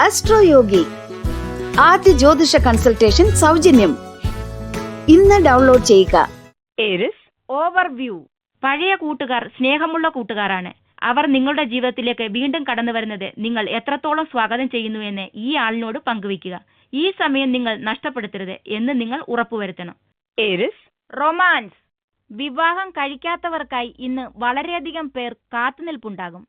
അസ്ട്രോയോഗി ആദ്യ ജ്യോതിഷ കൺസൾട്ടേഷൻ സൗജന്യം. ഇന്ന് ഡൗൺലോഡ് ചെയ്യുക. Aries overview. പഴയ കൂട്ടുകാർ സ്നേഹമുള്ള കൂട്ടുകാരാണ്. അവർ നിങ്ങളുടെ ജീവിതത്തിലേക്ക് വീണ്ടും കടന്നു വരുന്നത് നിങ്ങൾ എത്രത്തോളം സ്വാഗതം ചെയ്യുന്നു എന്ന് ഈ ആളിനോട് പങ്കുവയ്ക്കുക. ഈ സമയം നിങ്ങൾ നഷ്ടപ്പെടുത്തരുത് എന്ന് നിങ്ങൾ ഉറപ്പുവരുത്തണം. Aries romance. വിവാഹം കഴിക്കാത്തവർക്കായി ഇന്ന് വളരെയധികം പേർ കാത്തുനിൽപ്പുണ്ടാകും.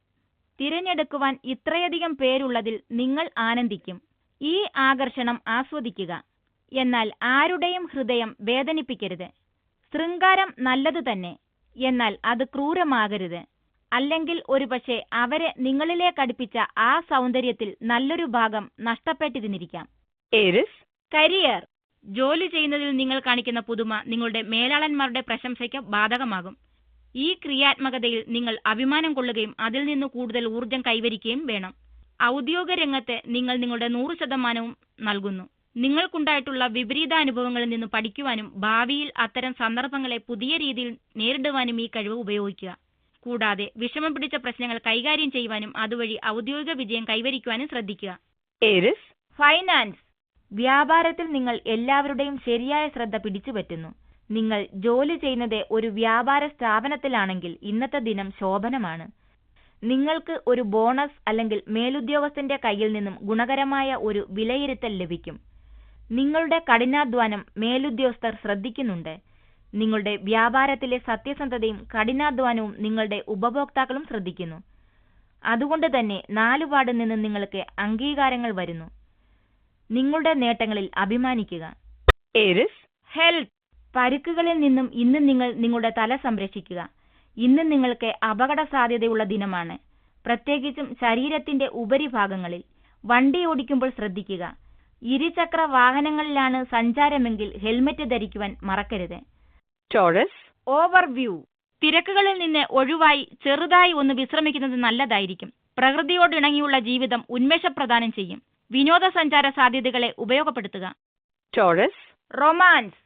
തിരഞ്ഞെടുക്കുവാൻ ഇത്രയധികം പേരുള്ളതിൽ നിങ്ങൾ ആനന്ദിക്കും. ഈ ആകർഷണം ആസ്വദിക്കുക. എന്നാൽ ആരുടെയും ഹൃദയം വേദനിപ്പിക്കരുത്. ശൃംഗാരം നല്ലതു തന്നെ, എന്നാൽ അത് ക്രൂരമാകരുത്. അല്ലെങ്കിൽ ഒരുപക്ഷെ അവരെ നിങ്ങളിലേക്കടുപ്പിച്ച ആ സൗന്ദര്യത്തിൽ നല്ലൊരു ഭാഗം നഷ്ടപ്പെട്ടിരുന്നിരിക്കാം. Aries career. ജോലി ചെയ്യുന്നതിൽ നിങ്ങൾ കാണിക്കുന്ന പുതുമ നിങ്ങളുടെ മേലാളന്മാരുടെ പ്രശംസയ്ക്ക് ബാധകമാകും. ഈ ക്രിയാത്മകതയിൽ നിങ്ങൾ അഭിമാനം കൊള്ളുകയും അതിൽ നിന്ന് കൂടുതൽ ഊർജം കൈവരിക്കുകയും വേണം. ഔദ്യോഗിക രംഗത്ത് നിങ്ങൾ നിങ്ങളുടെ 100% നൽകുന്നു. നിങ്ങൾക്കുണ്ടായിട്ടുള്ള വിപരീതാനുഭവങ്ങളിൽ നിന്ന് പഠിക്കുവാനും ഭാവിയിൽ അത്തരം സന്ദർഭങ്ങളെ പുതിയ രീതിയിൽ നേരിടുവാനും ഈ കഴിവ് ഉപയോഗിക്കുക. കൂടാതെ വിഷമം പിടിച്ച പ്രശ്നങ്ങൾ കൈകാര്യം ചെയ്യുവാനും അതുവഴി ഔദ്യോഗിക വിജയം കൈവരിക്കുവാനും ശ്രദ്ധിക്കുക. Aries finance. വ്യാപാരത്തിൽ നിങ്ങൾ എല്ലാവരുടെയും ശരിയായ ശ്രദ്ധ പിടിച്ചുപറ്റുന്നു. നിങ്ങൾ ജോലി ചെയ്യുന്നത് ഒരു വ്യാപാര സ്ഥാപനത്തിലാണെങ്കിൽ ഇന്നത്തെ ദിനം ശോഭനമാണ്. നിങ്ങൾക്ക് ഒരു ബോണസ് അല്ലെങ്കിൽ മേലുദ്യോഗസ്ഥന്റെ കയ്യിൽ നിന്നും ഗുണകരമായ ഒരു വിലയിരുത്തൽ ലഭിക്കും. നിങ്ങളുടെ കഠിനാധ്വാനം മേലുദ്യോഗസ്ഥർ ശ്രദ്ധിക്കുന്നുണ്ട്. നിങ്ങളുടെ വ്യാപാരത്തിലെ സത്യസന്ധതയും കഠിനാധ്വാനവും നിങ്ങളുടെ ഉപഭോക്താക്കളും ശ്രദ്ധിക്കുന്നു. അതുകൊണ്ട് തന്നെ 4 വാർഡിൽ നിന്ന് നിങ്ങൾക്ക് അംഗീകാരങ്ങൾ വരുന്നു. നിങ്ങളുടെ നേട്ടങ്ങളിൽ അഭിമാനിക്കുക. Aries health. പരുക്കുകളിൽ നിന്നും ഇന്ന് നിങ്ങൾ നിങ്ങളുടെ തല സംരക്ഷിക്കുക. ഇന്ന് നിങ്ങൾക്ക് അപകട സാധ്യതയുള്ള ദിനമാണ്, പ്രത്യേകിച്ചും ശരീരത്തിന്റെ ഉപരിഭാഗങ്ങളിൽ. വണ്ടി ഓടിക്കുമ്പോൾ ശ്രദ്ധിക്കുക. ഇരുചക്ര വാഹനങ്ങളിലാണ് സഞ്ചാരമെങ്കിൽ ഹെൽമറ്റ് ധരിക്കുവാൻ മറക്കരുത്. Taurus overview. തിരക്കുകളിൽ നിന്ന് ഒഴിവായി ചെറുതായി ഒന്ന് വിശ്രമിക്കുന്നത് നല്ലതായിരിക്കും. പ്രകൃതിയോട് ഇണങ്ങിയുള്ള ജീവിതം ഉന്മേഷപ്രദാനം ചെയ്യും. വിനോദസഞ്ചാര സാധ്യതകളെ ഉപയോഗപ്പെടുത്തുക. Taurus romance.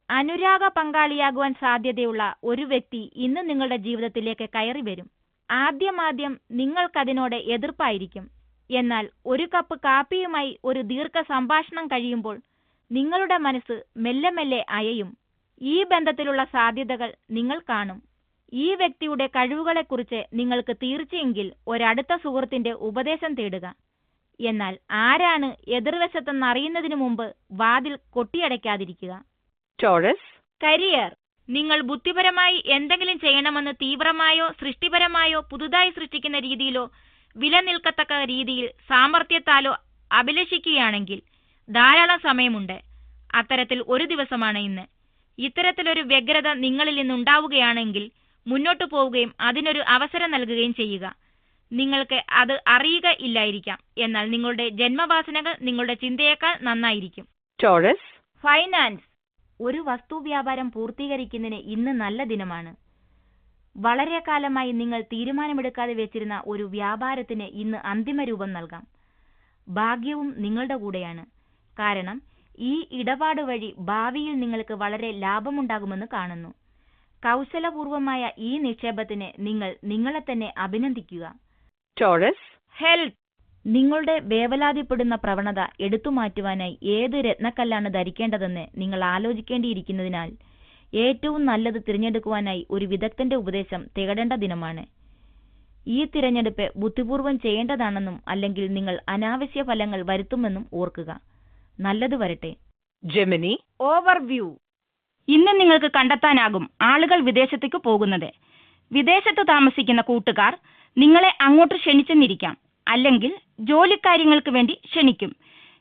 അനുരാഗ പങ്കാളിയാകുവാൻ സാധ്യതയുള്ള ഒരു വ്യക്തി ഇന്ന് നിങ്ങളുടെ ജീവിതത്തിലേക്ക് കയറി വരും. ആദ്യം നിങ്ങൾക്കതിനോട് എതിർപ്പായിരിക്കും. എന്നാൽ ഒരു കപ്പ് കാപ്പിയുമായി ഒരു ദീർഘ സംഭാഷണം കഴിയുമ്പോൾ നിങ്ങളുടെ മനസ്സ് മെല്ലെ മെല്ലെ അയയും. ഈ ബന്ധത്തിലുള്ള സാധ്യതകൾ നിങ്ങൾ കാണും. ഈ വ്യക്തിയുടെ കഴിവുകളെക്കുറിച്ച് നിങ്ങൾക്ക് തീർച്ചയെങ്കിൽ ഒരടുത്ത സുഹൃത്തിന്റെ ഉപദേശം തേടുക. എന്നാൽ ആരാണ് എതിർവശത്തെന്നറിയുന്നതിനു മുമ്പ് വാതിൽ കൊട്ടിയടയ്ക്കാതിരിക്കുക. Taurus career. നിങ്ങൾ ബുദ്ധിപരമായി എന്തെങ്കിലും ചെയ്യണമെന്ന് തീവ്രമായോ സൃഷ്ടിപരമായോ പുതുതായി സൃഷ്ടിക്കുന്ന രീതിയിലോ വില നിൽക്കത്തക്ക രീതിയിൽ സാമർത്ഥ്യത്താലോ അഭിലഷിക്കുകയാണെങ്കിൽ ധാരാളം സമയമുണ്ട്. അത്തരത്തിൽ ഒരു ദിവസമാണ് ഇന്ന്. ഇത്തരത്തിലൊരു വ്യഗ്രത നിങ്ങളിൽ നിന്നുണ്ടാവുകയാണെങ്കിൽ മുന്നോട്ടു പോവുകയും അതിനൊരു അവസരം നൽകുകയും ചെയ്യുക. നിങ്ങൾക്ക് അത് അറിയുക ഇല്ലായിരിക്കാം, എന്നാൽ നിങ്ങളുടെ ജന്മവാസനകൾ നിങ്ങളുടെ ചിന്തയേക്കാൾ നന്നായിരിക്കും. Taurus finance. ഒരു വസ്തു വ്യാപാരം പൂർത്തീകരിക്കുന്നതിന് ഇന്ന് നല്ല ദിനമാണ്. വളരെ കാലമായി നിങ്ങൾ തീരുമാനമെടുക്കാതെ വെച്ചിരുന്ന ഒരു വ്യാപാരത്തിന് ഇന്ന് അന്തിമ രൂപം നൽകാം. ഭാഗ്യവും നിങ്ങളുടെ കൂടെയാണ്. കാരണം ഈ ഇടപാട് വഴി ഭാവിയിൽ നിങ്ങൾക്ക് വളരെ ലാഭമുണ്ടാകുമെന്ന് കാണുന്നു. കൗശലപൂർവമായ ഈ നിക്ഷേപത്തിന് നിങ്ങൾ നിങ്ങളെ തന്നെ അഭിനന്ദിക്കുക. Taurus health. നിങ്ങളുടെ വേവലാതിപ്പെടുന്ന പ്രവണത എടുത്തുമാറ്റുവാനായി ഏത് രത്നക്കല്ലാണ് ധരിക്കേണ്ടതെന്ന് നിങ്ങൾ ആലോചിക്കേണ്ടിയിരിക്കുന്നതിനാൽ ഏറ്റവും നല്ലത് തിരഞ്ഞെടുക്കുവാനായി ഒരു വിദഗ്ധന്റെ ഉപദേശം തേടേണ്ട ദിനമാണ്. ഈ തിരഞ്ഞെടുപ്പ് ബുദ്ധിപൂർവം ചെയ്യേണ്ടതാണെന്നും അല്ലെങ്കിൽ നിങ്ങൾ അനാവശ്യ ഫലങ്ങൾ വരുത്തുമെന്നും ഓർക്കുക. നല്ലത് വരട്ടെ. Gemini overview. ഇന്ന് നിങ്ങൾക്ക് കണ്ടെത്താനാകും ആളുകൾ വിദേശത്തേക്ക് പോകുന്നത്. വിദേശത്ത് താമസിക്കുന്ന കൂട്ടുകാർ നിങ്ങളെ അങ്ങോട്ട് ക്ഷണിച്ചെന്നിരിക്കാം, അല്ലെങ്കിൽ ജോലിക്കാര്യങ്ങൾക്ക് വേണ്ടി ക്ഷണിക്കും.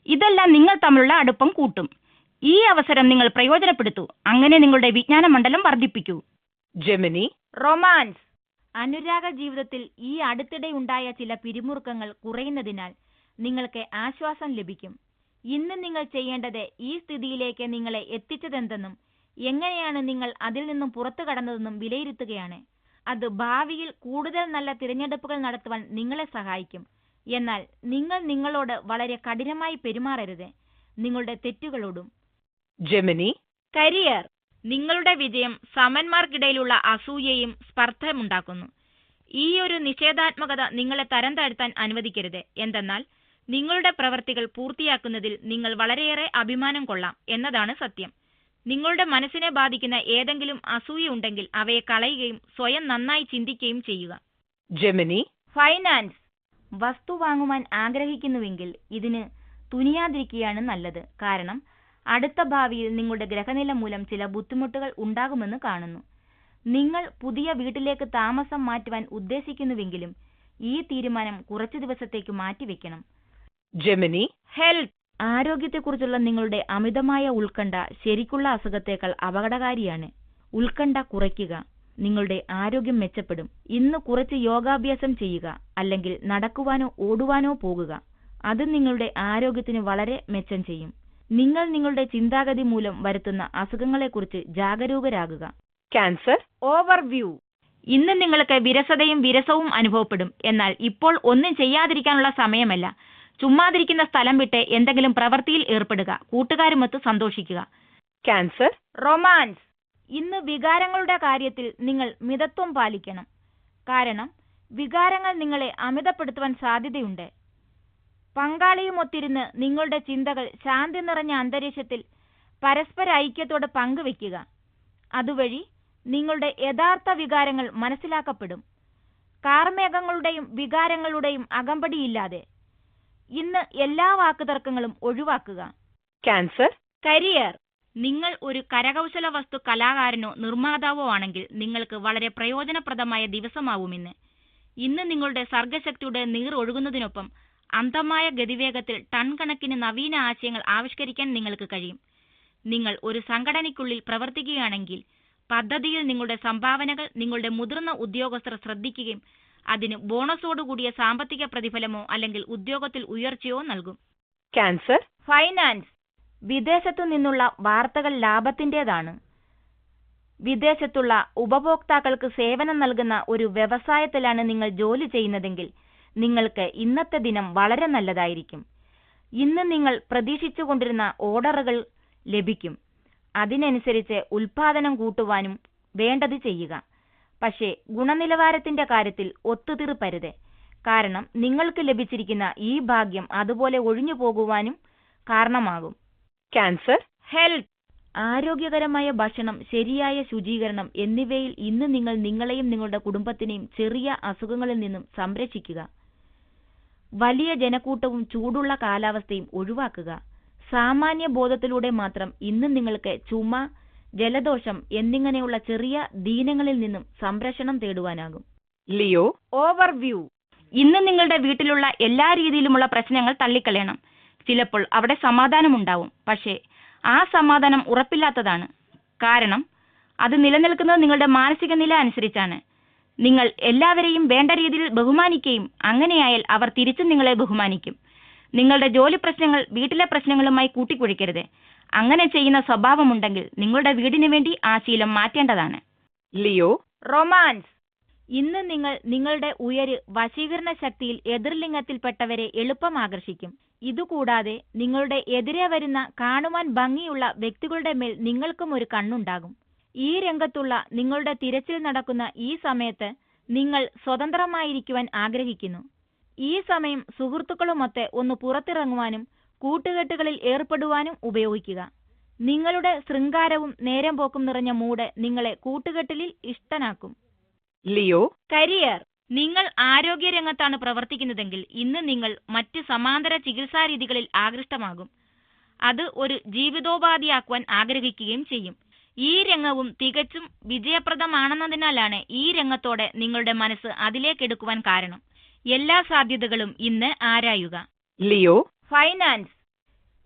ഇതെല്ലാം നിങ്ങൾ തമ്മിലുള്ള അടുപ്പം കൂട്ടും. ഈ അവസരം നിങ്ങൾ പ്രയോജനപ്പെടുത്തൂ. അങ്ങനെ നിങ്ങളുടെ വിജ്ഞാന മണ്ഡലം വർദ്ധിപ്പിക്കൂ. Gemini romance. അനുരാഗ ജീവിതത്തിൽ ഈ അടുത്തിടെ ഉണ്ടായ ചില പിരിമുറുക്കങ്ങൾ കുറയുന്നതിനാൽ നിങ്ങൾക്ക് ആശ്വാസം ലഭിക്കും. ഇന്ന് നിങ്ങൾ ചെയ്യേണ്ടത് ഈ സ്ഥിതിയിലേക്ക് നിങ്ങളെ എത്തിച്ചതെന്തെന്നും എങ്ങനെയാണ് നിങ്ങൾ അതിൽ നിന്നും പുറത്തു കടന്നതെന്നും വിലയിരുത്തുകയാണ്. അത് ഭാവിയിൽ കൂടുതൽ നല്ല തിരഞ്ഞെടുപ്പുകൾ നടത്തുവാൻ നിങ്ങളെ സഹായിക്കും. എന്നാൽ നിങ്ങൾ നിങ്ങളോട് വളരെ കഠിനമായി പെരുമാറരുത്, നിങ്ങളുടെ തെറ്റുകളോടും. Gemini career. നിങ്ങളുടെ വിജയം സമന്മാർക്കിടയിലുള്ള അസൂയയും സ്പർദ്ധയുമുണ്ടാക്കുന്നു. ഈ ഒരു നിഷേധാത്മകത നിങ്ങളെ തരം താഴ്ത്താൻ അനുവദിക്കരുത്. എന്തെന്നാൽ നിങ്ങളുടെ പ്രവർത്തികൾ പൂർത്തിയാക്കുന്നതിൽ നിങ്ങൾ വളരെയേറെ അഭിമാനം കൊള്ളാം എന്നതാണ് സത്യം. നിങ്ങളുടെ മനസ്സിനെ ബാധിക്കുന്ന ഏതെങ്കിലും അസൂയ ഉണ്ടെങ്കിൽ അവയെ കളയുകയും സ്വയം നന്നായി ചിന്തിക്കുകയും ചെയ്യുക. ജെമിനി. ഫൈനാൻസ്. വസ്തു വാങ്ങുവാൻ ആഗ്രഹിക്കുന്നുവെങ്കിൽ ഇതിന് തുനിയാതിരിക്കുകയാണ് നല്ലത്. കാരണം അടുത്ത ഭാവിയിൽ നിങ്ങളുടെ ഗ്രഹനില മൂലം ചില ബുദ്ധിമുട്ടുകൾ ഉണ്ടാകുമെന്ന് കാണുന്നു. നിങ്ങൾ പുതിയ വീട്ടിലേക്ക് താമസം മാറ്റുവാൻ ഉദ്ദേശിക്കുന്നുവെങ്കിലും ഈ തീരുമാനം കുറച്ചു ദിവസത്തേക്ക് മാറ്റിവെക്കണം. ജെമിനി. ഹെൽത്ത്. ആരോഗ്യത്തെക്കുറിച്ചുള്ള നിങ്ങളുടെ അമിതമായ ഉത്കണ്ഠ ശരിക്കുള്ള അസുഖത്തേക്കാൾ അപകടകാരിയാണ്. ഉത്കണ്ഠ കുറയ്ക്കുക. നിങ്ങളുടെ ആരോഗ്യം മെച്ചപ്പെടും. ഇന്ന് കുറച്ച് യോഗാഭ്യാസം ചെയ്യുക, അല്ലെങ്കിൽ നടക്കുവാനോ ഓടുവാനോ പോകുക. അത് നിങ്ങളുടെ ആരോഗ്യത്തിന് വളരെ മെച്ചം ചെയ്യും. നിങ്ങൾ നിങ്ങളുടെ ചിന്താഗതി മൂലം വരുത്തുന്ന അസുഖങ്ങളെക്കുറിച്ച് ജാഗരൂകരാകുക. ക്യാൻസർ. ഓവർവ്യൂ. ഇന്ന് നിങ്ങൾക്ക് വിരസവും അനുഭവപ്പെടും. എന്നാൽ ഇപ്പോൾ ഒന്നും ചെയ്യാതിരിക്കാനുള്ള സമയമല്ല. ചുമ്മാതിരിക്കുന്ന സ്ഥലം വിട്ട് എന്തെങ്കിലും പ്രവൃത്തിയിൽ ഏർപ്പെടുക. കൂട്ടുകാരുമൊത്ത് സന്തോഷിക്കുക. ക്യാൻസർ. റൊമാൻസ്. ഇന്ന് വികാരങ്ങളുടെ കാര്യത്തിൽ നിങ്ങൾ മിതത്വം പാലിക്കണം. കാരണം വികാരങ്ങൾ നിങ്ങളെ അമിതപ്പെടുത്തുവാൻ സാധ്യതയുണ്ട്. പങ്കാളിയുമൊത്തിരുന്ന് നിങ്ങളുടെ ചിന്തകൾ ശാന്തി നിറഞ്ഞ അന്തരീക്ഷത്തിൽ പരസ്പര ഐക്യത്തോടെ പങ്കുവെക്കുക. അതുവഴി നിങ്ങളുടെ യഥാർത്ഥ വികാരങ്ങൾ മനസ്സിലാക്കപ്പെടും. കാർമേഘങ്ങളുടെയും വികാരങ്ങളുടെയും അകമ്പടിയില്ലാതെ ഇന്ന് എല്ലാ വാക്കുതർക്കങ്ങളും ഒഴിവാക്കുക. ക്യാൻസർ. കരിയർ. നിങ്ങൾ ഒരു കരകൗശല വസ്തു കലാകാരനോ നിർമ്മാതാവോ ആണെങ്കിൽ നിങ്ങൾക്ക് വളരെ പ്രയോജനപ്രദമായ ദിവസമാവുമിന്ന്. ഇന്ന് നിങ്ങളുടെ സർഗശക്തിയുടെ നീർ ഒഴുകുന്നതിനൊപ്പം അന്ധമായ ഗതിവേഗത്തിൽ ടൺ കണക്കിന് നവീന ആശയങ്ങൾ ആവിഷ്കരിക്കാൻ നിങ്ങൾക്ക് കഴിയും. നിങ്ങൾ ഒരു സംഘടനയ്ക്കുള്ളിൽ പ്രവർത്തിക്കുകയാണെങ്കിൽ പദ്ധതിയിൽ നിങ്ങളുടെ സംഭാവനകൾ നിങ്ങളുടെ മുതിർന്ന ഉദ്യോഗസ്ഥർ ശ്രദ്ധിക്കുകയും അതിന് ബോണസോടുകൂടിയ സാമ്പത്തിക പ്രതിഫലമോ അല്ലെങ്കിൽ ഉദ്യോഗത്തിൽ ഉയർച്ചയോ നൽകും. ക്യാൻസർ. ഫൈനാൻസ്. വിദേശത്തു നിന്നുള്ള വാർത്തകൾ ലാഭത്തിൻ്റെതാണ്. വിദേശത്തുള്ള ഉപഭോക്താക്കൾക്ക് സേവനം നൽകുന്ന ഒരു വ്യവസായത്തിലാണ് നിങ്ങൾ ജോലി ചെയ്യുന്നതെങ്കിൽ നിങ്ങൾക്ക് ഇന്നത്തെ ദിനം വളരെ നല്ലതായിരിക്കും. ഇന്ന് നിങ്ങൾ പ്രതീക്ഷിച്ചുകൊണ്ടിരുന്ന ഓർഡറുകൾ ലഭിക്കും. അതിനനുസരിച്ച് ഉൽപാദനം കൂട്ടുവാനും വേണ്ടത് ചെയ്യുക. പക്ഷേ ഗുണനിലവാരത്തിന്റെ കാര്യത്തിൽ ഒത്തുതീർപ്പരുത്. കാരണം നിങ്ങൾക്ക് ലഭിച്ചിരിക്കുന്ന ഈ ഭാഗ്യം അതുപോലെ ഒഴിഞ്ഞു പോകുവാനും കാരണമാകും. ക്യാൻസർ. ഹെൽത്ത്. ആരോഗ്യകരമായ ഭക്ഷണം, ശരിയായ ശുചീകരണം എന്നിവയിൽ ഇന്ന് നിങ്ങൾ നിങ്ങളെയും നിങ്ങളുടെ കുടുംബത്തിനെയും ചെറിയ അസുഖങ്ങളിൽ നിന്നും സംരക്ഷിക്കുക. വലിയ ജനക്കൂട്ടവും ചൂടുള്ള കാലാവസ്ഥയും ഒഴിവാക്കുക. സാമാന്യ ബോധത്തിലൂടെ മാത്രം ഇന്ന് നിങ്ങൾക്ക് ചുമ, ജലദോഷം എന്നിങ്ങനെയുള്ള ചെറിയ ദീനങ്ങളിൽ നിന്നും സംരക്ഷണം തേടുവാനാകും. ലിയോ. ഓവർവ്യൂ. ഇന്ന് നിങ്ങളുടെ വീട്ടിലുള്ള എല്ലാ രീതിയിലുമുള്ള പ്രശ്നങ്ങൾ തള്ളിക്കളയണം. ചിലപ്പോൾ അവിടെ സമാധാനമുണ്ടാവും. പക്ഷേ ആ സമാധാനം ഉറപ്പില്ലാത്തതാണ്. കാരണം അത് നിലനിൽക്കുന്നത് നിങ്ങളുടെ മാനസിക നില അനുസരിച്ചാണ്. നിങ്ങൾ എല്ലാവരെയും വേണ്ട രീതിയിൽ ബഹുമാനിക്കുകയും അങ്ങനെയായാൽ അവർ തിരിച്ചും നിങ്ങളെ ബഹുമാനിക്കും. നിങ്ങളുടെ ജോലി പ്രശ്നങ്ങൾ വീട്ടിലെ പ്രശ്നങ്ങളുമായി കൂട്ടിക്കുഴയ്ക്കരുത്. അങ്ങനെ ചെയ്യുന്ന സ്വഭാവമുണ്ടെങ്കിൽ നിങ്ങളുടെ വീടിനു വേണ്ടി ആ ശീലം മാറ്റേണ്ടതാണ്. ലിയോ. റൊമാൻസ്. ഇന്ന് നിങ്ങൾ നിങ്ങളുടെ ഉയര് വശീകരണ ശക്തിയിൽ എതിർലിംഗത്തിൽപ്പെട്ടവരെ എളുപ്പം ആകർഷിക്കും. ഇതുകൂടാതെ നിങ്ങളുടെ എതിരെ വരുന്ന കാണുവാൻ ഭംഗിയുള്ള വ്യക്തികളുടെ മേൽ നിങ്ങൾക്കും ഒരു കണ്ണുണ്ടാകും. ഈ രംഗത്തുള്ള നിങ്ങളുടെ തിരച്ചിൽ നടക്കുന്ന ഈ സമയത്ത് നിങ്ങൾ സ്വതന്ത്രമായിരിക്കുവാൻ ആഗ്രഹിക്കുന്നു. ഈ സമയം സുഹൃത്തുക്കളുമൊത്ത് ഒന്ന് പുറത്തിറങ്ങുവാനും കൂട്ടുകെട്ടുകളിൽ ഏർപ്പെടുവാനും ഉപയോഗിക്കുക. നിങ്ങളുടെ ശൃംഗാരവും നേരം പോക്കും നിറഞ്ഞ മൂഡ് നിങ്ങളെ കൂട്ടുകെട്ടിലിൽ ഇഷ്ടനാക്കും. ലിയോ. കരിയർ. നിങ്ങൾ ആരോഗ്യരംഗത്താണ് പ്രവർത്തിക്കുന്നതെങ്കിൽ ഇന്ന് നിങ്ങൾ മറ്റ് സമാന്തര ചികിത്സാ രീതികളിൽ ആകൃഷ്ടമാകും. അത് ഒരു ജീവിതോപാധിയാക്കുവാൻ ആഗ്രഹിക്കുകയും ചെയ്യും. ഈ രംഗവും തികച്ചും വിജയപ്രദമാണെന്നതിനാലാണ് ഈ രംഗത്തോടെ നിങ്ങളുടെ മനസ്സ് അതിലേക്കെടുക്കുവാൻ കാരണം. എല്ലാ സാധ്യതകളും ഇന്ന് ആരായുക. ലിയോ. ഫൈനാൻസ്.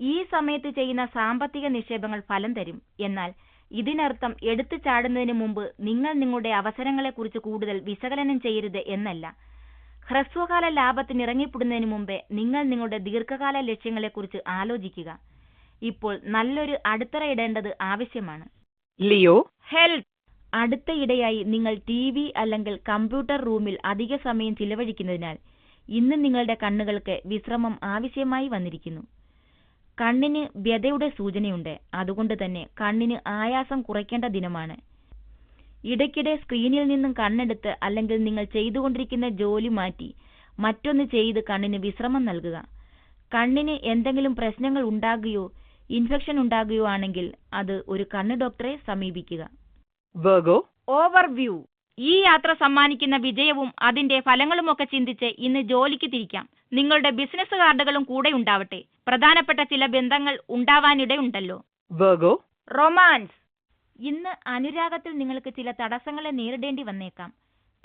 ഈ സമയത്ത് ചെയ്യുന്ന സാമ്പത്തിക നിക്ഷേപങ്ങൾ ഫലം തരും. എന്നാൽ ഇതിനർത്ഥം എടുത്തു ചാടുന്നതിന് മുമ്പ് നിങ്ങൾ നിങ്ങളുടെ അവസരങ്ങളെക്കുറിച്ച് കൂടുതൽ വിശകലനം ചെയ്യരുത് എന്നല്ല. ഹ്രസ്വകാല ലാഭത്തിന് ഇറങ്ങിപ്പെടുന്നതിന് മുമ്പേ നിങ്ങൾ നിങ്ങളുടെ ദീർഘകാല ലക്ഷ്യങ്ങളെക്കുറിച്ച് ആലോചിക്കുക. ഇപ്പോൾ നല്ലൊരു അടിത്തറ ഇടേണ്ടത് ആവശ്യമാണ്. ലിയോ. ഹെൽത്ത്. അടുത്തയിടെയായി നിങ്ങൾ TV അല്ലെങ്കിൽ കമ്പ്യൂട്ടർ റൂമിൽ അധിക സമയം ചിലവഴിക്കുന്നതിനാൽ ഇന്ന് നിങ്ങളുടെ കണ്ണുകൾക്ക് വിശ്രമം ആവശ്യമായി വന്നിരിക്കുന്നു. കണ്ണിന് വ്യതയുടെ സൂചനയുണ്ട്. അതുകൊണ്ട് തന്നെ കണ്ണിന് ആയാസം കുറയ്ക്കേണ്ട ദിനമാണ്. ഇടയ്ക്കിടെ സ്ക്രീനിൽ നിന്നും കണ്ണെടുത്ത് അല്ലെങ്കിൽ നിങ്ങൾ ചെയ്തുകൊണ്ടിരിക്കുന്ന ജോലി മാറ്റി മറ്റൊന്ന് ചെയ്ത് കണ്ണിന് വിശ്രമം നൽകുക. കണ്ണിന് എന്തെങ്കിലും പ്രശ്നങ്ങൾ ഉണ്ടാകുകയോ ഇൻഫെക്ഷൻ ഉണ്ടാകുകയോ ആണെങ്കിൽ അത് ഒരു കണ്ണ് ഡോക്ടറെ സമീപിക്കുക. Virgo, overview. ഈ യാത്ര സമ്മാനിക്കുന്ന വിജയവും അതിന്റെ ഫലങ്ങളുമൊക്കെ ചിന്തിച്ച് ഇന്ന് ജോലിക്ക് തിരിക്കാം. നിങ്ങളുടെ ബിസിനസ് കാർഡുകളും കൂടെ ഉണ്ടാവട്ടെ. പ്രധാനപ്പെട്ട ചില ബന്ധങ്ങൾ ഉണ്ടാവാനിടയുണ്ടല്ലോ. Virgo, romance. ഇന്ന് അനുരാഗത്തിൽ നിങ്ങൾക്ക് ചില തടസ്സങ്ങളെ നേരിടേണ്ടി വന്നേക്കാം.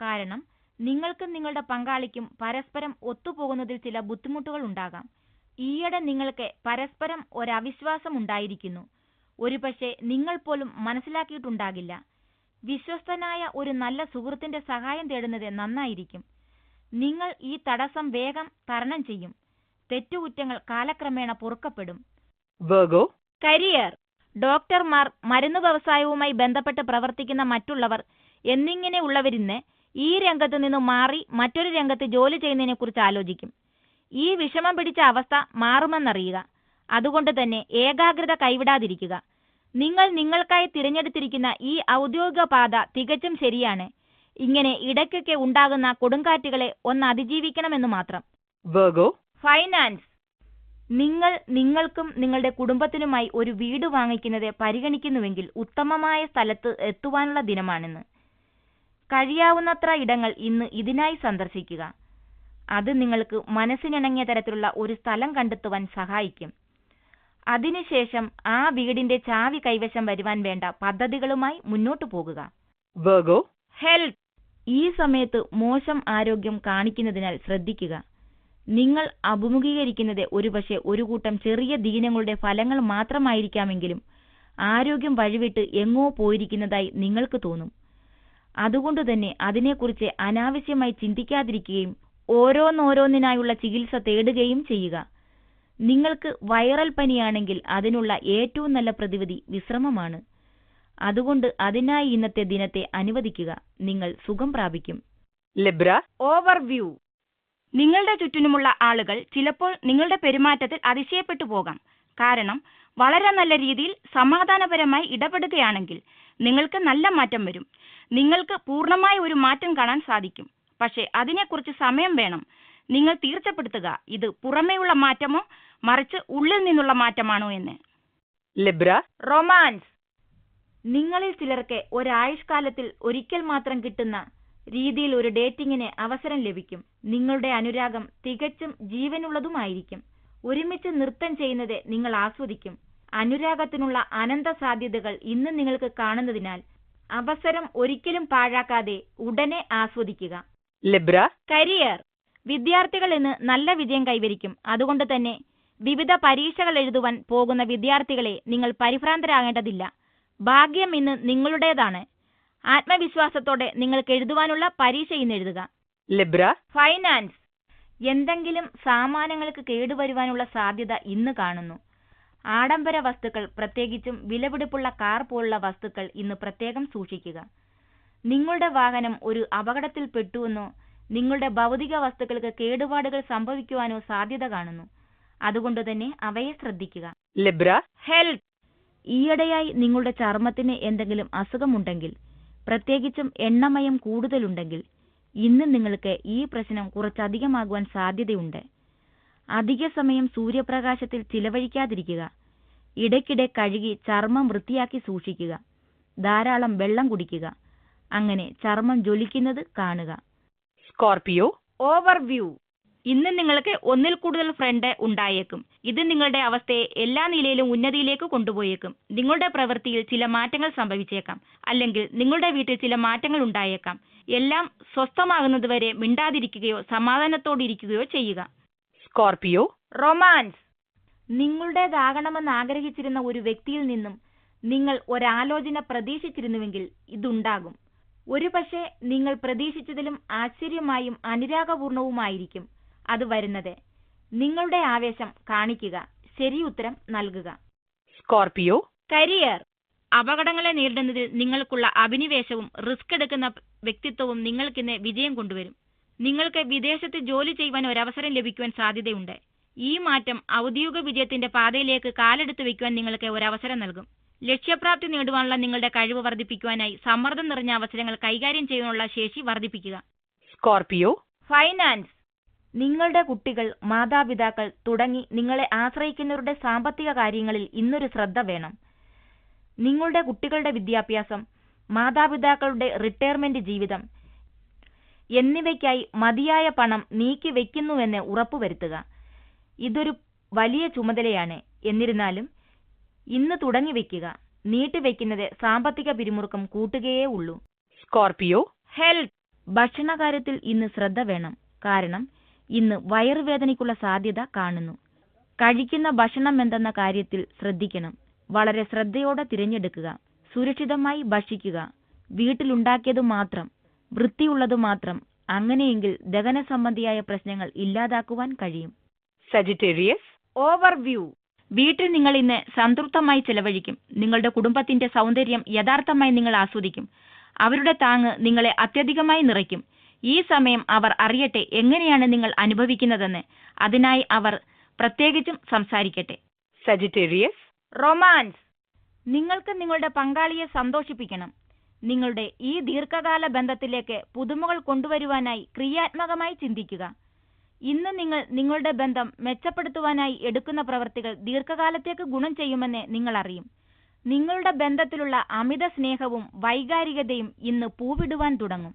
കാരണം നിങ്ങൾക്കും നിങ്ങളുടെ പങ്കാളിക്കും പരസ്പരം ഒത്തുപോകുന്നതിൽ ചില ബുദ്ധിമുട്ടുകൾ ഉണ്ടാകാം. ഈയിടെ നിങ്ങൾക്ക് പരസ്പരം ഒരവിശ്വാസം ഉണ്ടായിരിക്കുന്നു. ഒരുപക്ഷെ നിങ്ങൾ പോലും മനസ്സിലാക്കിയിട്ടുണ്ടാകില്ല. വിശ്വസ്തനായ ഒരു നല്ല സുഹൃത്തിന്റെ സഹായം തേടുന്നത് നന്നായിരിക്കും. നിങ്ങൾ ഈ തടസ്സം വേഗം തരണം ചെയ്യും. തെറ്റുകുറ്റങ്ങൾ കാലക്രമേണ പൊറുക്കപ്പെടും. Virgo, career. ഡോക്ടർമാർ, മരുന്ന് വ്യവസായവുമായി ബന്ധപ്പെട്ട് പ്രവർത്തിക്കുന്ന മറ്റുള്ളവർ എന്നിങ്ങനെയുള്ളവരിന്ന് ഈ രംഗത്ത് നിന്ന് മാറി മറ്റൊരു രംഗത്ത് ജോലി ചെയ്യുന്നതിനെക്കുറിച്ച് ആലോചിക്കും. ഈ വിഷമം പിടിച്ച അവസ്ഥ മാറുമെന്നറിയുക. അതുകൊണ്ട് തന്നെ ഏകാഗ്രത കൈവിടാതിരിക്കുക. നിങ്ങൾ നിങ്ങൾക്കായി തിരഞ്ഞെടുത്തിരിക്കുന്ന ഈ ഔദ്യോഗിക പാത തികച്ചും ശരിയാണ്. ഇങ്ങനെ ഇടയ്ക്കൊക്കെ ഉണ്ടാകുന്ന കൊടുങ്കാറ്റുകളെ ഒന്ന് അതിജീവിക്കണമെന്ന് മാത്രം. Virgo, finance. നിങ്ങൾ നിങ്ങൾക്കും നിങ്ങളുടെ കുടുംബത്തിനുമായി ഒരു വീട് വാങ്ങിക്കുന്നത് പരിഗണിക്കുന്നുവെങ്കിൽ ഉത്തമമായ സ്ഥലത്ത് എത്തുവാനുള്ള ദിനമാണിന്ന്. കഴിയാവുന്നത്ര ഇടങ്ങൾ ഇന്ന് ഇതിനായി സന്ദർശിക്കുക. അത് നിങ്ങൾക്ക് മനസ്സിനിണങ്ങിയ തരത്തിലുള്ള ഒരു സ്ഥലം കണ്ടെത്തുവാൻ സഹായിക്കും. അതിനുശേഷം ആ വീടിന്റെ ചാവി കൈവശം വരുവാൻ വേണ്ട പദ്ധതികളുമായി മുന്നോട്ടു പോകുക. Virgo, health. ഈ സമയത്ത് മോശം ആരോഗ്യം കാണിക്കുന്നതിനാൽ ശ്രദ്ധിക്കുക. നിങ്ങൾ അഭിമുഖീകരിക്കുന്നത് ഒരുപക്ഷെ ഒരു കൂട്ടം ചെറിയ ദീനങ്ങളുടെ ഫലങ്ങൾ മാത്രമായിരിക്കാമെങ്കിലും ആരോഗ്യം വഴിവിട്ട് എങ്ങോ പോയിരിക്കുന്നതായി നിങ്ങൾക്ക് തോന്നും. അതുകൊണ്ടുതന്നെ അതിനെക്കുറിച്ച് അനാവശ്യമായി ചിന്തിക്കാതിരിക്കുകയും ഓരോന്നോരോന്നിനായുള്ള ചികിത്സ തേടുകയും ചെയ്യുക. നിങ്ങൾക്ക് വൈറൽ പനിയാണെങ്കിൽ അതിനുള്ള ഏറ്റവും നല്ല പ്രതിവിധി വിശ്രമമാണ്. അതുകൊണ്ട് അതിനായി ഇന്നത്തെ ദിനത്തെ അനുവദിക്കുക. നിങ്ങൾ സുഖം പ്രാപിക്കും. Libra, overview. നിങ്ങളുടെ ചുറ്റിനുമുള്ള ആളുകൾ ചിലപ്പോൾ നിങ്ങളുടെ പെരുമാറ്റത്തിൽ അതിശയപ്പെട്ടു പോകാം. കാരണം വളരെ നല്ല രീതിയിൽ സമാധാനപരമായി ഇടപെടുകയാണെങ്കിൽ നിങ്ങൾക്ക് നല്ല മാറ്റം വരും. നിങ്ങൾക്ക് പൂർണ്ണമായ ഒരു മാറ്റം കാണാൻ സാധിക്കും. പക്ഷേ അതിനെക്കുറിച്ച് സമയം വേണം. നിങ്ങൾ തീർച്ചപ്പെടുത്തുക ഇത് പുറമേയുള്ള മാറ്റമോ മറിച്ച് ഉള്ളിൽ നിന്നുള്ള മാറ്റമാണോ എന്ന്. Libra, romance. നിങ്ങളിൽ ചിലർക്ക് ഒരായുഷ്കാലത്തിൽ ഒരിക്കൽ മാത്രം കിട്ടുന്ന രീതിയിൽ ഒരു ഡേറ്റിങ്ങിന് അവസരം ലഭിക്കും. നിങ്ങളുടെ അനുരാഗം തികച്ചും ജീവനുള്ളതുമായിരിക്കും. ഒരുമിച്ച് നൃത്തം ചെയ്യുന്നത് നിങ്ങൾ ആസ്വദിക്കും. അനുരാഗത്തിനുള്ള അനന്ത സാധ്യതകൾ ഇന്ന് നിങ്ങൾക്ക് കാണുന്നതിനാൽ അവസരം ഒരിക്കലും പാഴാക്കാതെ ഉടനെ ആസ്വദിക്കുക. Libra, career. വിദ്യാർത്ഥികൾ ഇന്ന് നല്ല വിജയം കൈവരിക്കും. അതുകൊണ്ട് തന്നെ വിവിധ പരീക്ഷകൾ എഴുതുവാൻ പോകുന്ന വിദ്യാർത്ഥികളെ നിങ്ങൾ പരിഭ്രാന്തരാകേണ്ടതില്ല. ഭാഗ്യം ഇന്ന് നിങ്ങളുടേതാണ്. ആത്മവിശ്വാസത്തോടെ നിങ്ങൾക്ക് എഴുതുവാനുള്ള പരീക്ഷ ഇന്ന് എഴുതുക. Libra, finance. എന്തെങ്കിലും സാമാനങ്ങൾക്ക് കേടുവരുവാനുള്ള സാധ്യത ഇന്ന് കാണുന്നു. ആഡംബര വസ്തുക്കൾ, പ്രത്യേകിച്ചും വിലപിടിപ്പുള്ള കാർ പോലുള്ള വസ്തുക്കൾ ഇന്ന് പ്രത്യേകം സൂക്ഷിക്കുക. നിങ്ങളുടെ വാഹനം ഒരു അപകടത്തിൽ പെട്ടുവെന്നോ നിങ്ങളുടെ ഭൗതിക വസ്തുക്കൾക്ക് കേടുപാടുകൾ സംഭവിക്കുവാനോ സാധ്യത കാണുന്നു. അതുകൊണ്ട് തന്നെ അവയെ ശ്രദ്ധിക്കുക. Libra, health. ഈയിടെയായി നിങ്ങളുടെ ചർമ്മത്തിന് എന്തെങ്കിലും അസുഖമുണ്ടെങ്കിൽ, പ്രത്യേകിച്ചും എണ്ണമയം കൂടുതലുണ്ടെങ്കിൽ ഇന്ന് നിങ്ങൾക്ക് ഈ പ്രശ്നം കുറച്ചധികമാകുവാൻ സാധ്യതയുണ്ട്. അധിക സമയം സൂര്യപ്രകാശത്തിൽ ചിലവഴിക്കാതിരിക്കുക. ഇടയ്ക്കിടെ കഴുകി ചർമ്മം വൃത്തിയാക്കി സൂക്ഷിക്കുക. ധാരാളം വെള്ളം കുടിക്കുക. അങ്ങനെ ചർമ്മം ജ്വലിക്കുന്നത് കാണുക. Scorpio, overview. ഇന്ന് നിങ്ങൾക്ക് ഒന്നിൽ കൂടുതൽ ഫ്രണ്ട് ഉണ്ടായേക്കും. ഇത് നിങ്ങളുടെ അവസ്ഥയെ എല്ലാ നിലയിലും ഉന്നതിയിലേക്ക് കൊണ്ടുപോയേക്കും. നിങ്ങളുടെ പ്രവൃത്തിയിൽ ചില മാറ്റങ്ങൾ സംഭവിച്ചേക്കാം. അല്ലെങ്കിൽ നിങ്ങളുടെ വീട്ടിൽ ചില മാറ്റങ്ങൾ ഉണ്ടായേക്കാം. എല്ലാം സ്വസ്ഥമാകുന്നതുവരെ മിണ്ടാതിരിക്കുകയോ സമാധാനത്തോടിരിക്കുകയോ ചെയ്യുക. Scorpio, romance. നിങ്ങളുടേതാകണമെന്ന് ആഗ്രഹിച്ചിരുന്ന ഒരു വ്യക്തിയിൽ നിന്നും നിങ്ങൾ ഒരാലോചന പ്രതീക്ഷിച്ചിരുന്നുവെങ്കിൽ ഇതുണ്ടാകും. ഒരുപക്ഷെ നിങ്ങൾ പ്രതീക്ഷിച്ചതിലും ആശ്ചര്യമായും അനുരാഗപൂർണവുമായിരിക്കും അത് വരുന്നത്. നിങ്ങളുടെ ആവേശം കാണിക്കുക. ശരി ഉത്തരം നൽകുക. Scorpio, career. അപകടങ്ങളെ നേരിടുന്നതിൽ നിങ്ങൾക്കുള്ള അഭിനിവേശവും റിസ്ക് എടുക്കുന്ന വ്യക്തിത്വവും നിങ്ങൾക്കിന്ന് വിജയം കൊണ്ടുവരും. നിങ്ങൾക്ക് വിദേശത്ത് ജോലി ചെയ്യുവാൻ ഒരവസരം ലഭിക്കുവാൻ സാധ്യതയുണ്ട്. ഈ മാറ്റം ഔദ്യോഗിക വിജയത്തിന്റെ പാതയിലേക്ക് കാലെടുത്ത് വയ്ക്കുവാൻ നിങ്ങൾക്ക് ഒരവസരം നൽകും. ലക്ഷ്യപ്രാപ്തി നേടുവാനുള്ള നിങ്ങളുടെ കഴിവ് വർദ്ധിപ്പിക്കുവാനായി സമ്മർദ്ദം നിറഞ്ഞ അവസരങ്ങൾ കൈകാര്യം ചെയ്യാനുള്ള ശേഷി വർദ്ധിപ്പിക്കുക. Scorpio, finance. നിങ്ങളുടെ കുട്ടികൾ, മാതാപിതാക്കൾ തുടങ്ങി നിങ്ങളെ ആശ്രയിക്കുന്നവരുടെ സാമ്പത്തിക കാര്യങ്ങളിൽ ഇന്നൊരു ശ്രദ്ധ വേണം. നിങ്ങളുടെ കുട്ടികളുടെ വിദ്യാഭ്യാസം, മാതാപിതാക്കളുടെ റിട്ടയർമെന്റ് ജീവിതം എന്നിവയ്ക്കായി മതിയായ പണം നീക്കിവെക്കുന്നുവെന്ന് ഉറപ്പുവരുത്തുക. ഇതൊരു വലിയ ചുമതലയാണ്. എന്നിരുന്നാലും ഇന്ന് തുടങ്ങിവെക്കുക. നീട്ടിവെക്കുന്നത് സാമ്പത്തിക പിരിമുറുക്കം കൂട്ടുകയേ ഉള്ളൂ. Scorpio, health. ഭക്ഷണകാര്യത്തിൽ ഇന്ന് ശ്രദ്ധ വേണം. കാരണം ഇന്ന് വയറുവേദനയ്ക്കുള്ള സാധ്യത കാണുന്നു. കഴിക്കുന്ന ഭക്ഷണം എന്തെന്ന കാര്യത്തിൽ ശ്രദ്ധിക്കണം. വളരെ ശ്രദ്ധയോടെ തിരഞ്ഞെടുക്കുക. സുരക്ഷിതമായി ഭക്ഷിക്കുക. വീട്ടിലുണ്ടാക്കിയതു മാത്രം, വൃത്തിയുള്ളതു മാത്രം. അങ്ങനെയെങ്കിൽ ദഹന സംബന്ധിയായ പ്രശ്നങ്ങൾ ഇല്ലാതാക്കുവാൻ കഴിയും. Sagittarius, overview. വീട്ടിൽ നിങ്ങൾ ഇന്ന് സംതൃപ്തമായി ചെലവഴിക്കും. നിങ്ങളുടെ കുടുംബത്തിന്റെ സൗന്ദര്യം യഥാർത്ഥമായി നിങ്ങൾ ആസ്വദിക്കും. അവരുടെ താങ്ങ് നിങ്ങളെ അത്യധികമായി നിറയ്ക്കും. ഈ സമയം അവർ അറിയട്ടെ എങ്ങനെയാണ് നിങ്ങൾ അനുഭവിക്കുന്നതെന്ന്. അതിനായി അവർ പ്രത്യേകിച്ചും സംസാരിക്കട്ടെ. Sagittarius, romance. നിങ്ങൾക്ക് നിങ്ങളുടെ പങ്കാളിയെ സന്തോഷിപ്പിക്കണം. നിങ്ങളുടെ ഈ ദീർഘകാല ബന്ധത്തിലേക്ക് പുതുമകൾ കൊണ്ടുവരുവാനായി ക്രിയാത്മകമായി ചിന്തിക്കുക. ഇന്ന് നിങ്ങൾ നിങ്ങളുടെ ബന്ധം മെച്ചപ്പെടുത്തുവാനായി എടുക്കുന്ന പ്രവൃത്തികൾ ദീർഘകാലത്തേക്ക് ഗുണം ചെയ്യുമെന്ന് നിങ്ങൾ അറിയും. നിങ്ങളുടെ ബന്ധത്തിലുള്ള അമിത സ്നേഹവും വൈകാരികതയും ഇന്ന് പൂവിടുവാൻ തുടങ്ങും.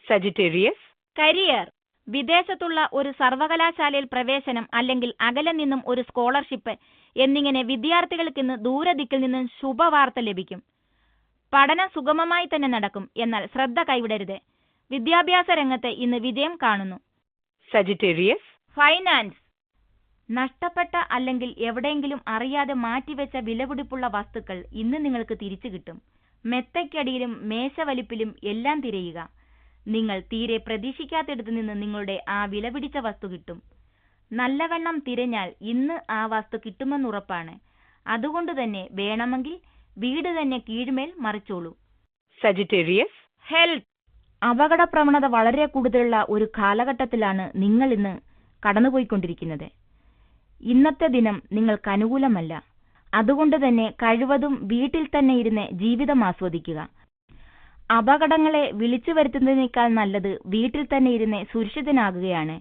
Sagittarius, career. വിദേശത്തുള്ള ഒരു സർവകലാശാലയിൽ പ്രവേശനം അല്ലെങ്കിൽ അകലെ നിന്നും ഒരു സ്കോളർഷിപ്പ് എന്നിങ്ങനെ വിദ്യാർത്ഥികൾക്ക് ഇന്ന് ദൂരദിക്കിൽ നിന്നും ശുഭവാർത്ത ലഭിക്കും. പഠനം സുഗമമായി തന്നെ നടക്കും. എന്നാൽ ശ്രദ്ധ കൈവിടരുത്. വിദ്യാഭ്യാസ രംഗത്ത് ഇന്ന് വിജയം കാണുന്നു. Sagittarius, finance. നഷ്ടപ്പെട്ട അല്ലെങ്കിൽ എവിടെയെങ്കിലും അറിയാതെ മാറ്റിവെച്ച വിലപിടിപ്പുള്ള വസ്തുക്കൾ ഇന്ന് നിങ്ങൾക്ക് തിരിച്ചു കിട്ടും. മെത്തയ്ക്കടിയിലും മേശവലിപ്പിലും എല്ലാം തിരയുക. നിങ്ങൾ തീരെ പ്രതീക്ഷിക്കാത്തിടത്തു നിന്ന് നിങ്ങളുടെ ആ വിലപിടിച്ച വസ്തു കിട്ടും. നല്ലവണ്ണം തിരഞ്ഞാൽ ഇന്ന് ആ വസ്തു കിട്ടുമെന്നുറപ്പാണ്. അതുകൊണ്ട് തന്നെ വേണമെങ്കിൽ വീട് തന്നെ കീഴ്മേൽ മറിച്ചോളൂ. Sagittarius, health. അപകട പ്രവണത വളരെ കൂടുതലുള്ള ഒരു കാലഘട്ടത്തിലാണ് നിങ്ങൾ ഇന്ന് കടന്നുപോയിക്കൊണ്ടിരിക്കുന്നത്. ഇന്നത്തെ ദിനം നിങ്ങൾക്ക് അനുകൂലമല്ല. അതുകൊണ്ട് തന്നെ കഴിവതും വീട്ടിൽ തന്നെ ഇരുന്ന് ജീവിതം ആസ്വദിക്കുക. അപകടങ്ങളെ വിളിച്ചു വരുത്തുന്നതിനേക്കാൾ നല്ലത് വീട്ടിൽ തന്നെ ഇരുന്ന് സുരക്ഷിതനാകുകയാണ്.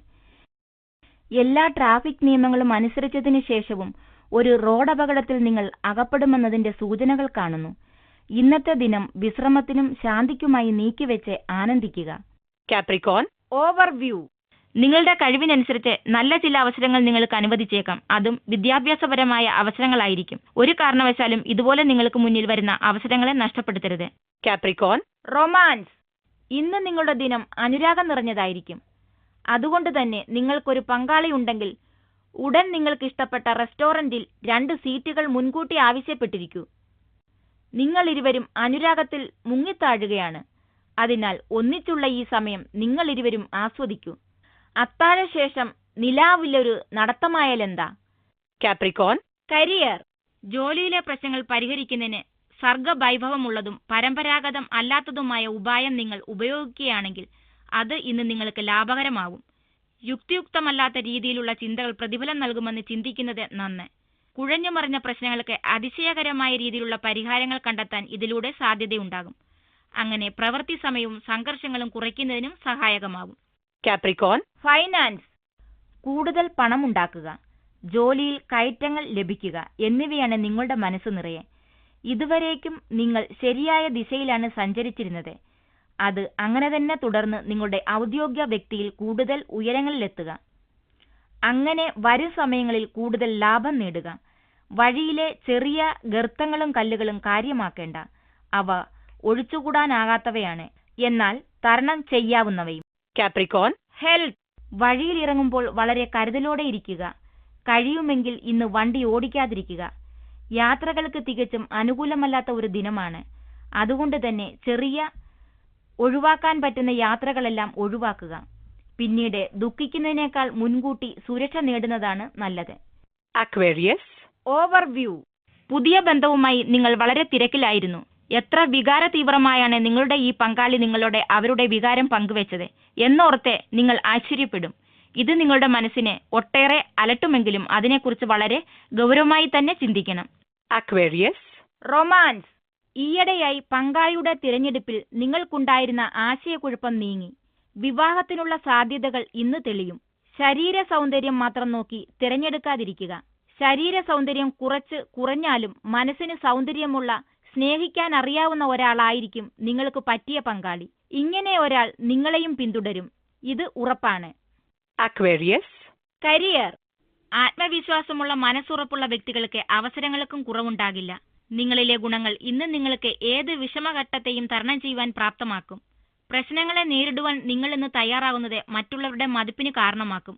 എല്ലാ ട്രാഫിക് നിയമങ്ങളും അനുസരിച്ചതിനു ശേഷവും ഒരു റോഡ് അപകടത്തിൽ നിങ്ങൾ അകപ്പെടുമെന്നതിന്റെ സൂചനകൾ കാണുന്നു. ഇന്നത്തെ ദിനം വിശ്രമത്തിനും ശാന്തിക്കുമായി നീക്കിവെച്ച് ആനന്ദിക്കുക. Capricorn, overview. നിങ്ങളുടെ കഴിവിനനുസരിച്ച് നല്ല ചില അവസരങ്ങൾ നിങ്ങൾക്ക് അനുവദിച്ചേക്കാം. അതും വിദ്യാഭ്യാസപരമായ അവസരങ്ങളായിരിക്കും. ഒരു കാരണവശാലും ഇതുപോലെ നിങ്ങൾക്ക് മുന്നിൽ വരുന്ന അവസരങ്ങളെ നഷ്ടപ്പെടുത്തരുത്. Capricorn, romance. ഇന്ന് നിങ്ങളുടെ ദിനം അനുരാഗം നിറഞ്ഞതായിരിക്കും. അതുകൊണ്ട് തന്നെ നിങ്ങൾക്കൊരു പങ്കാളി ഉണ്ടെങ്കിൽ ഉടൻ നിങ്ങൾക്ക് ഇഷ്ടപ്പെട്ട റെസ്റ്റോറന്റിൽ 2 സീറ്റുകൾ മുൻകൂട്ടി ആവശ്യപ്പെട്ടിരിക്കൂ. നിങ്ങൾ ഇരുവരും അനുരാഗത്തിൽ മുങ്ങിത്താഴുകയാണ്. അതിനാൽ ഒന്നിച്ചുള്ള ഈ സമയം നിങ്ങൾ ഇരുവരും ആസ്വദിക്കൂ. അത്താഴശേഷം നിലാവിലൊരു നടത്തമായാലെന്താ? Capricorn, career. ജോലിയിലെ പ്രശ്നങ്ങൾ പരിഹരിക്കുന്നതിന് സർഗവൈഭവമുള്ളതും പരമ്പരാഗതം അല്ലാത്തതുമായ ഉപായം നിങ്ങൾ ഉപയോഗിക്കുകയാണെങ്കിൽ അത് ഇന്ന് നിങ്ങൾക്ക് ലാഭകരമാവും. യുക്തിയുക്തമല്ലാത്ത രീതിയിലുള്ള ചിന്തകൾ പ്രതിഫലം നൽകുമെന്ന് ചിന്തിക്കുന്നത് നന്ന്. കുഴഞ്ഞുമറിഞ്ഞ പ്രശ്നങ്ങൾക്ക് അതിശയകരമായ രീതിയിലുള്ള പരിഹാരങ്ങൾ കണ്ടെത്താൻ ഇതിലൂടെ സാധ്യതയുണ്ടാകും. അങ്ങനെ പ്രവൃത്തി സമയവും സംഘർഷങ്ങളും കുറയ്ക്കുന്നതിനും സഹായകമാകും. Capricorn, finance. കൂടുതൽ പണം ഉണ്ടാക്കുക, ജോലിയിൽ കയറ്റങ്ങൾ ലഭിക്കുക എന്നിവയാണ് നിങ്ങളുടെ മനസ്സ് നിറയെ. ഇതുവരേക്കും നിങ്ങൾ ശരിയായ ദിശയിലാണ് സഞ്ചരിച്ചിരുന്നത്. അത് അങ്ങനെ തന്നെ തുടർന്ന് നിങ്ങളുടെ ഔദ്യോഗിക വ്യക്തിയിൽ കൂടുതൽ ഉയരങ്ങളിലെത്തുക. അങ്ങനെ വരും സമയങ്ങളിൽ കൂടുതൽ ലാഭം നേടുക. വഴിയിലെ ചെറിയ ഗർത്തങ്ങളും കല്ലുകളും കാര്യമാക്കേണ്ട. അവ ഒഴിച്ചുകൂടാനാകാത്തവയാണ്, എന്നാൽ തരണം ചെയ്യാവുന്നവയും. Capricorn, health. വഴിയിലിറങ്ങുമ്പോൾ വളരെ കരുതലോടെ ഇരിക്കുക. കഴിയുമെങ്കിൽ ഇന്ന് വണ്ടി ഓടിക്കാതിരിക്കുക. യാത്രകൾക്ക് തികച്ചും അനുകൂലമല്ലാത്ത ഒരു ദിനമാണ്. അതുകൊണ്ട് തന്നെ ഒഴിവാക്കാൻ പറ്റുന്ന യാത്രകളെല്ലാം ഒഴിവാക്കുക. പിന്നീട് ദുഃഖിക്കുന്നതിനേക്കാൾ മുൻകൂട്ടി സുരക്ഷ നേടുന്നതാണ് നല്ലത്. Aquarius, overview. പുതിയ ബന്ധവുമായി നിങ്ങൾ വളരെ തിരക്കിലായിരുന്നു. എത്ര വികാര തീവ്രമായാണ് നിങ്ങളുടെ ഈ പങ്കാളി നിങ്ങളോട് അവരുടെ വികാരം പങ്കുവെച്ചത് എന്നോർത്ത് നിങ്ങൾ ആശ്ചര്യപ്പെടും. ഇത് നിങ്ങളുടെ മനസ്സിനെ ഒട്ടേറെ അലട്ടുമെങ്കിലും അതിനെക്കുറിച്ച് വളരെ ഗൗരവമായി തന്നെ ചിന്തിക്കണം. Aquarius, romance. ഈയിടെയായി പങ്കാളിയുടെ തിരഞ്ഞെടുപ്പിൽ നിങ്ങൾക്കുണ്ടായിരുന്ന ആശയക്കുഴപ്പം നീങ്ങി. വിവാഹത്തിനുള്ള സാധ്യതകൾ ഇന്ന് തെളിയും. ശരീര സൗന്ദര്യം മാത്രം നോക്കി തിരഞ്ഞെടുക്കാതിരിക്കുക. ശരീര സൗന്ദര്യം കുറഞ്ഞാലും മനസ്സിന് സൗന്ദര്യമുള്ള, സ്നേഹിക്കാൻ അറിയാവുന്ന ഒരാളായിരിക്കും നിങ്ങൾക്ക് പറ്റിയ പങ്കാളി. ഇങ്ങനെ ഒരാൾ നിങ്ങളെയും പിന്തുടരും, ഇത് ഉറപ്പാണ്. Aquarius. കരിയർ. ആത്മവിശ്വാസമുള്ള, മനസ്സുറപ്പുള്ള വ്യക്തികൾക്ക് അവസരങ്ങൾക്കും കുറവുണ്ടാകില്ല. നിങ്ങളിലെ ഗുണങ്ങൾ ഇന്ന് നിങ്ങൾക്ക് ഏത് വിഷമഘട്ടത്തെയും തരണം ചെയ്യുവാൻ പ്രാപ്തമാക്കും. പ്രശ്നങ്ങളെ നേരിടുവാൻ നിങ്ങൾ ഇന്ന് തയ്യാറാകുന്നത് മറ്റുള്ളവരുടെ മതിപ്പിന് കാരണമാക്കും.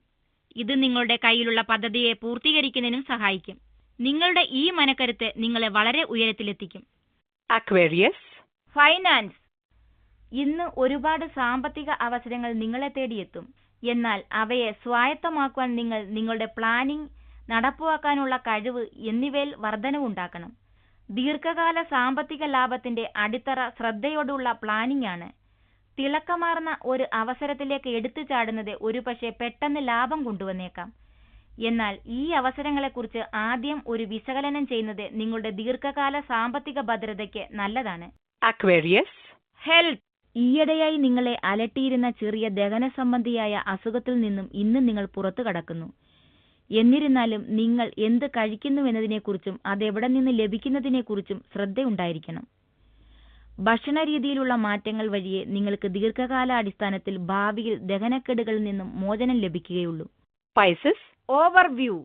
ഇത് നിങ്ങളുടെ കയ്യിലുള്ള പദ്ധതിയെ പൂർത്തീകരിക്കുന്നതിനും സഹായിക്കും. നിങ്ങളുടെ ഈ മനക്കരുത്ത് നിങ്ങളെ വളരെ ഉയരത്തിലെത്തിക്കും. Aquarius. ഫൈനാൻസ്. ഇന്ന് ഒരുപാട് സാമ്പത്തിക അവസരങ്ങൾ നിങ്ങളെ തേടിയെത്തും. എന്നാൽ അവയെ സ്വായത്തമാക്കുവാൻ നിങ്ങൾ നിങ്ങളുടെ പ്ലാനിംഗ്, നടപ്പാക്കാനുള്ള കഴിവ് എന്നിവയിൽ വർധനവുണ്ടാക്കണം. ദീർഘകാല സാമ്പത്തിക ലാഭത്തിന്റെ അടിത്തറ ശ്രദ്ധയോടുള്ള പ്ലാനിംഗ് ആണ്. തിളക്കമാർന്ന ഒരു അവസരത്തിലേക്ക് എടുത്തു ചാടുന്നത് ഒരുപക്ഷെ പെട്ടെന്ന് ലാഭം കൊണ്ടുവന്നേക്കാം. എന്നാൽ ഈ അവസരങ്ങളെക്കുറിച്ച് ആദ്യം ഒരു വിശകലനം ചെയ്യുന്നത് നിങ്ങളുടെ ദീർഘകാല സാമ്പത്തിക ഭദ്രതയ്ക്ക് നല്ലതാണ്. Aquarius. ഹെൽത്ത്. ഈയിടെയായി നിങ്ങളെ അലട്ടിയിരുന്ന ചെറിയ ദഹന സംബന്ധിയായ അസുഖത്തിൽ നിന്നും ഇന്ന് നിങ്ങൾ പുറത്തു കടക്കുന്നു. എന്നിരുന്നാലും നിങ്ങൾ എന്ത് കഴിക്കുന്നുവെന്നതിനെക്കുറിച്ചും അതെവിടെ നിന്ന് ലഭിക്കുന്നതിനെക്കുറിച്ചും ശ്രദ്ധയുണ്ടായിരിക്കണം. ഭക്ഷണരീതിയിലുള്ള മാറ്റങ്ങൾ വഴിയേ നിങ്ങൾക്ക് ദീർഘകാലാടിസ്ഥാനത്തിൽ ഭാവിയിൽ ദഹനക്കേടുകളിൽ നിന്നും മോചനം ലഭിക്കുകയുള്ളൂ. Pisces. ഓവർവ്യൂ.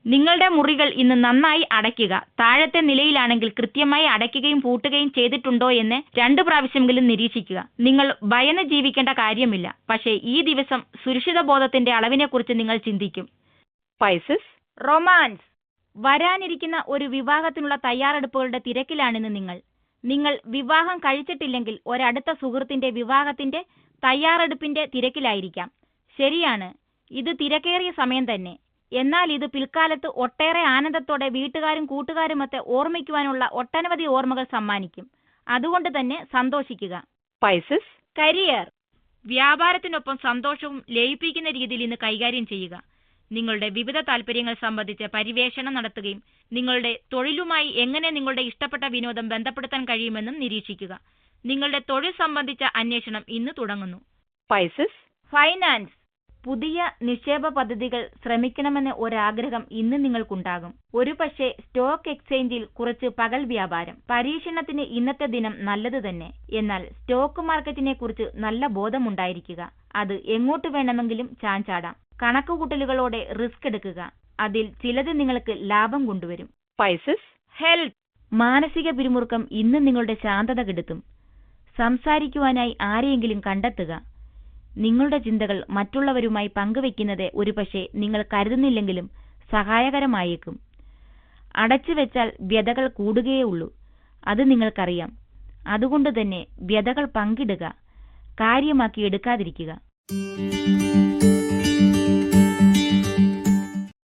നിങ്ങളുടെ മുറികൾ ഇന്ന് നന്നായി അടയ്ക്കുക. താഴത്തെ നിലയിലാണെങ്കിൽ കൃത്യമായി അടയ്ക്കുകയും പൂട്ടുകയും ചെയ്തിട്ടുണ്ടോ എന്ന് 2 പ്രാവശ്യമെങ്കിലും നിരീക്ഷിക്കുക. നിങ്ങൾ ഭയന്ന് ജീവിക്കേണ്ട കാര്യമില്ല. പക്ഷേ ഈ ദിവസം സുരക്ഷിത ബോധത്തിന്റെ അളവിനെക്കുറിച്ച് നിങ്ങൾ ചിന്തിക്കും. Pisces. റൊമാൻസ്. വരാനിരിക്കുന്ന ഒരു വിവാഹത്തിനുള്ള തയ്യാറെടുപ്പുകളുടെ തിരക്കിലാണിന്ന് നിങ്ങൾ. നിങ്ങൾ വിവാഹം കഴിച്ചിട്ടില്ലെങ്കിൽ ഒരടുത്ത സുഹൃത്തിന്റെ വിവാഹത്തിന്റെ തയ്യാറെടുപ്പിന്റെ തിരക്കിലായിരിക്കാം. ശരിയാണ്, ഇത് തിരക്കേറിയ സമയം തന്നെ. എന്നാൽ ഇത് പിൽക്കാലത്ത് ഒട്ടേറെ ആനന്ദത്തോടെ വീട്ടുകാരും കൂട്ടുകാരുമൊക്കെ ഓർമ്മിക്കുവാനുള്ള ഒട്ടനവധി ഓർമ്മകൾ സമ്മാനിക്കും. അതുകൊണ്ട് തന്നെ സന്തോഷിക്കുക. Pisces. കരിയർ. വ്യാപാരത്തിനൊപ്പം സന്തോഷവും ലയിപ്പിക്കുന്ന രീതിയിൽ ഇന്ന് കൈകാര്യം ചെയ്യുക. നിങ്ങളുടെ വിവിധ താൽപര്യങ്ങൾ സംബന്ധിച്ച് പര്യവേഷണം നടത്തുകയും നിങ്ങളുടെ തൊഴിലുമായി എങ്ങനെ നിങ്ങളുടെ ഇഷ്ടപ്പെട്ട വിനോദം ബന്ധപ്പെടുത്താൻ കഴിയുമെന്നും നിരീക്ഷിക്കുക. നിങ്ങളുടെ തൊഴിൽ സംബന്ധിച്ച അന്വേഷണം ഇന്ന് തുടങ്ങുന്നു. Pisces. ഫൈനാൻസ്. പുതിയ നിക്ഷേപ പദ്ധതികൾ ശ്രമിക്കണമെന്ന ഒരാഗ്രഹം ഇന്ന് നിങ്ങൾക്കുണ്ടാകും. ഒരുപക്ഷെ സ്റ്റോക്ക് എക്സ്ചേഞ്ചിൽ കുറച്ച് പകൽ വ്യാപാരം. പരീക്ഷണത്തിന് ഇന്നത്തെ ദിനം നല്ലത് തന്നെ. എന്നാൽ സ്റ്റോക്ക് മാർക്കറ്റിനെ കുറിച്ച് നല്ല ബോധമുണ്ടായിരിക്കുക. അത് എങ്ങോട്ട് വേണമെങ്കിലും ചാഞ്ചാടാം. കണക്കുകൂട്ടലുകളോടെ റിസ്ക് എടുക്കുക. അതിൽ ചിലത് നിങ്ങൾക്ക് ലാഭം കൊണ്ടുവരും. Pisces. ഹെൽത്ത്. മാനസിക പിരിമുറുക്കം ഇന്ന് നിങ്ങളുടെ ശാന്തത കെടുത്തും. സംസാരിക്കുവാനായി ആരെയെങ്കിലും കണ്ടെത്തുക. നിങ്ങളുടെ ചിന്തകൾ മറ്റുള്ളവരുമായി പങ്കുവെക്കുന്നത് ഒരുപക്ഷെ നിങ്ങൾ കരുതുന്നില്ലെങ്കിലും സഹായകരമായേക്കും. അടച്ചുവെച്ചാൽ വ്യതകൾ കൂടുകയേ ഉള്ളൂ. അത് നിങ്ങൾക്കറിയാം. അതുകൊണ്ട് തന്നെ വ്യതകൾ പങ്കിടുക, കാര്യമാക്കി എടുക്കാതിരിക്കുക.